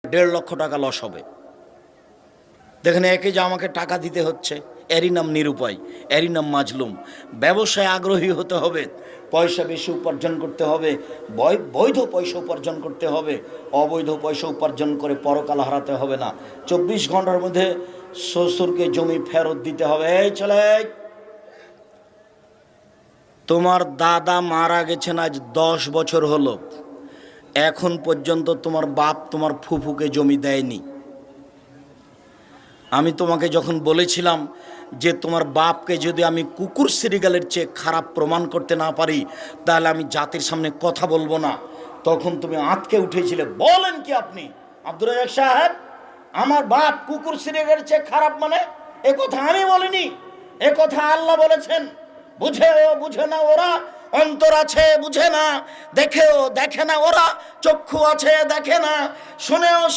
1.5 লক্ষ টাকা লস হবে। দেখেন, একে যে আমাকে টাকা দিতে হচ্ছে, এরই নাম নিরুপায়, এরই নাম মাজলুম। ব্যবসায় আগ্রহী হতে হবে, পয়সা বেশি উপার্জন করতে হবে, বৈধ পয়সা উপার্জন করতে হবে। অবৈধ পয়সা উপার্জন করে পরকাল হারাতে হবে না। 24 ঘন্টার মধ্যে শ্বশুরকে জমি ফেরত দিতে হবে। এই ছেলে, তোমার দাদা মারা গেছেন আজ 10 বছর হলো, এখন পর্যন্ত তোমার বাপ তোমার ফুফুকে জমি দেয়নি। আমি তোমাকে যখন বলেছিলাম যে তোমার বাপকে যদি আমি কুকুর সিরিগালের চেয়ে খারাপ প্রমাণ করতে না পারি, তাহলে আমি জাতির সামনে কথা বলবো না, তখন তুমি আঁতকে উঠেছিলে। বলেন কি আপনি আব্দুর রাজ্জাক সাহেব, আমার বাপ কুকুর সিরিগালের চেয়ে খারাপ? মানে এ কথা আমি বলিনি, এ কথা আল্লাহ বলেছেন। বুঝে না ওরা, অন্তর আছে বুঝে না, দেখে না ওরা, চক্ষু আছে দেখে না, শুনেও